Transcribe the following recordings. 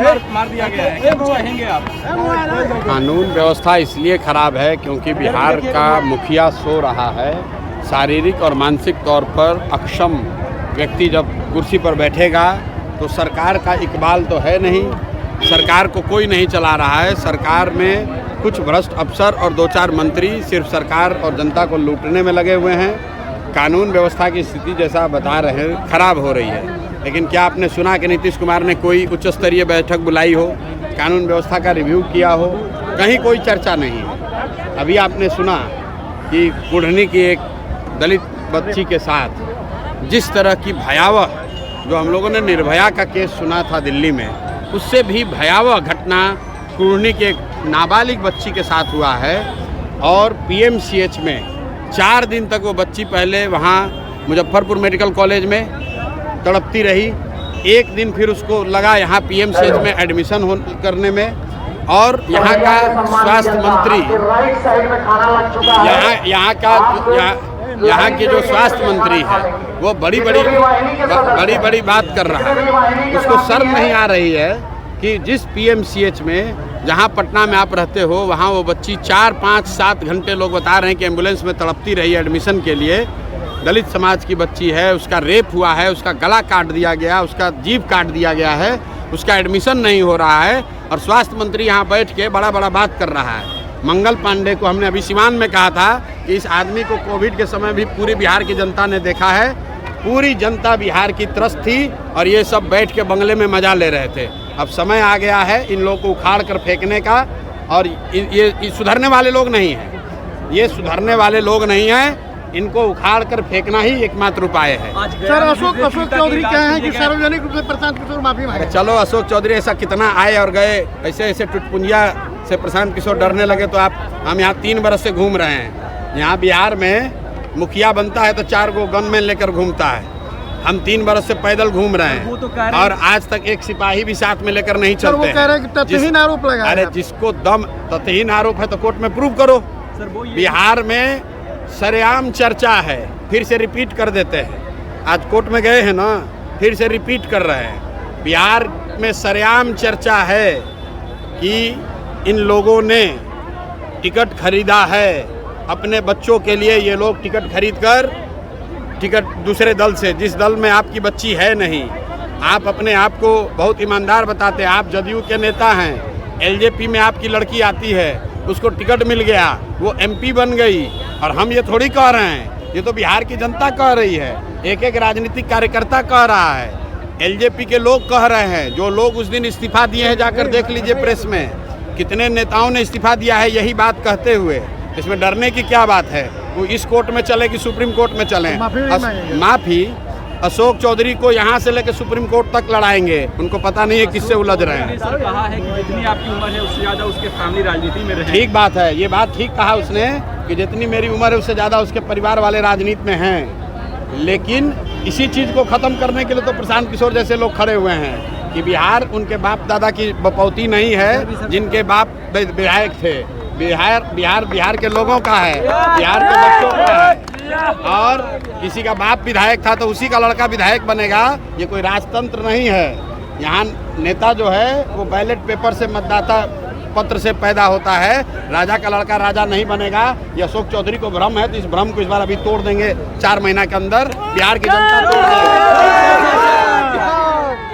मार दिया गया है, क्या कुछ कहेंगे आप? कानून व्यवस्था इसलिए खराब है क्योंकि बिहार का मुखिया सो रहा है। शारीरिक और मानसिक तौर पर अक्षम व्यक्ति जब कुर्सी पर बैठेगा तो सरकार का इकबाल तो है नहीं, सरकार को कोई नहीं चला रहा है। सरकार में कुछ भ्रष्ट अफसर और 2-4 मंत्री सिर्फ सरकार और जनता को लूटने में लगे हुए हैं। कानून व्यवस्था की स्थिति जैसा बता रहे हैं खराब हो रही है। लेकिन क्या आपने सुना कि नीतीश कुमार ने कोई उच्च स्तरीय बैठक बुलाई हो, कानून व्यवस्था का रिव्यू किया हो? कहीं कोई चर्चा नहीं है। अभी आपने सुना कि कुढ़नी की एक दलित बच्ची के साथ जिस तरह की भयावह, जो हम लोगों ने निर्भया का केस सुना था दिल्ली में, उससे भी भयावह घटना कुढ़नी के एक नाबालिग बच्ची के साथ हुआ है। और पीएमसीएच में 4 दिन तक वो बच्ची पहले वहाँ मुजफ्फरपुर मेडिकल कॉलेज में तड़पती रही, एक दिन फिर उसको लगा यहाँ पीएमसीएच में एडमिशन करने में। और यहाँ का स्वास्थ्य मंत्री, यहाँ के जो स्वास्थ्य मंत्री है वो बड़ी बड़ी बात कर रहा है। उसको शर्म नहीं आ रही है कि जिस पीएमसीएच में, जहाँ पटना में आप रहते हो, वहाँ वो बच्ची 4, 5, 7 घंटे लोग बता रहे हैं कि एम्बुलेंस में तड़पती रही एडमिशन के लिए। दलित समाज की बच्ची है, उसका रेप हुआ है, उसका गला काट दिया गया, उसका जीभ काट दिया गया है, उसका एडमिशन नहीं हो रहा है और स्वास्थ्य मंत्री यहाँ बैठ के बड़ा बात कर रहा है। मंगल पांडे को हमने अभी सिवान में कहा था कि इस आदमी को कोविड के समय भी पूरी बिहार की जनता ने देखा है, पूरी जनता बिहार की त्रस्त थी और ये सब बैठ के बंगले में मजा ले रहे थे। अब समय आ गया है इन लोगों को उखाड़ कर फेंकने का। और ये सुधरने वाले लोग नहीं हैं, ये सुधरने वाले लोग नहीं हैं, इनको उखाड़ कर फेंकना ही एकमात्र उपाय है। सर अशोक चौधरी कहे हैं कि सार्वजनिक रूप से प्रशांत किशोर माफी मांगे। चलो अशोक चौधरी ऐसा कितना आए और गए, ऐसे टुटपुंजिया से प्रशांत किशोर डरने लगे तो हम यहाँ 3 बरस से घूम रहे हैं। यहाँ बिहार में मुखिया बनता है तो 4 गो गनमैन लेकर घूमता है, हम 3 बरस से पैदल घूम रहे हैं और आज तक एक सिपाही भी साथ में लेकर नहीं चलते हैं। कह रहे हैं कि तथहीन आरोप लगा। अरे जिसको दम तथहीन आरोप है तो कोर्ट में प्रूव करो। बिहार में सरेआम चर्चा है, फिर से रिपीट कर देते हैं। आज कोर्ट में गए हैं ना, फिर से रिपीट कर रहे हैं। बिहार में सरेआम चर्चा है कि इन लोगों ने टिकट खरीदा है अपने बच्चों के लिए। ये लोग टिकट खरीद कर, टिकट दूसरे दल से, जिस दल में आपकी बच्ची है नहीं, आप अपने आप को बहुत ईमानदार बताते हैं, आप जदयू के नेता हैं, एलजेपी में आपकी लड़की आती है, उसको टिकट मिल गया, वो एमपी बन गई। और हम ये थोड़ी कह रहे हैं, ये तो बिहार की जनता कह रही है, एक राजनीतिक कार्यकर्ता कह रहा है, एलजेपी के लोग कह रहे हैं। जो लोग उस दिन इस्तीफा दिए हैं जाकर देख लीजिए प्रेस में, कितने नेताओं ने इस्तीफा दिया है यही बात कहते हुए। इसमें डरने की क्या बात है? वो इस कोर्ट में चले कि सुप्रीम कोर्ट में चले? माफी अशोक चौधरी को यहाँ से लेकर सुप्रीम कोर्ट तक लड़ाएंगे, उनको पता नहीं है किससे उलझ रहे हैं। सर कहा है कि जितनी आपकी उम्र है उससे ज़्यादा उसके फैमिली राजनीति में रहे। ठीक बात है, ये बात ठीक कहा उसने कि जितनी मेरी उम्र है उससे ज़्यादा उसके परिवार वाले राजनीति में हैं। लेकिन इसी चीज़ को ख़त्म करने के लिए तो प्रशांत किशोर जैसे लोग खड़े हुए हैं कि बिहार उनके बाप दादा की बपौती नहीं है, जिनके बाप विधायक थे। बिहार के लोगों का है, बिहार के बच्चों का है। और किसी का बाप विधायक था तो उसी का लड़का विधायक बनेगा, ये कोई राजतंत्र नहीं है। यहाँ नेता जो है वो बैलेट पेपर से, मतदाता पत्र से पैदा होता है, राजा का लड़का राजा नहीं बनेगा। ये अशोक चौधरी को भ्रम है, तो इस भ्रम को इस बार अभी तोड़ देंगे। 4 महीना के अंदर बिहार की जनता तोड़ देगी।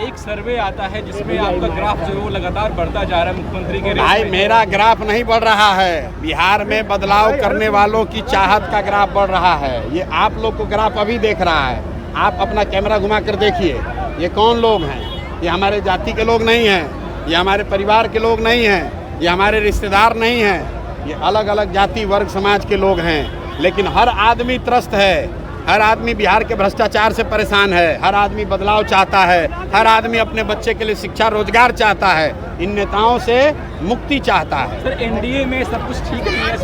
एक सर्वे आता है जिसमें आपका ग्राफ जो है वो लगातार बढ़ता जा रहा है मुख्यमंत्री के। भाई मेरा ग्राफ नहीं बढ़ रहा है, बिहार में बदलाव करने वालों की चाहत का ग्राफ बढ़ रहा है। ये आप लोग को ग्राफ अभी देख रहा है, आप अपना कैमरा घुमा कर देखिए, ये कौन लोग हैं? ये हमारे जाति के लोग नहीं हैं, ये हमारे परिवार के लोग नहीं हैं, ये हमारे रिश्तेदार नहीं हैं, ये अलग अलग जाति वर्ग समाज के लोग हैं। लेकिन हर आदमी त्रस्त है, हर आदमी बिहार के भ्रष्टाचार से परेशान है, हर आदमी बदलाव चाहता है, हर आदमी अपने बच्चे के लिए शिक्षा रोजगार चाहता है, इन नेताओं से मुक्ति चाहता है। सर एनडीए में सब कुछ ठीक नहीं है।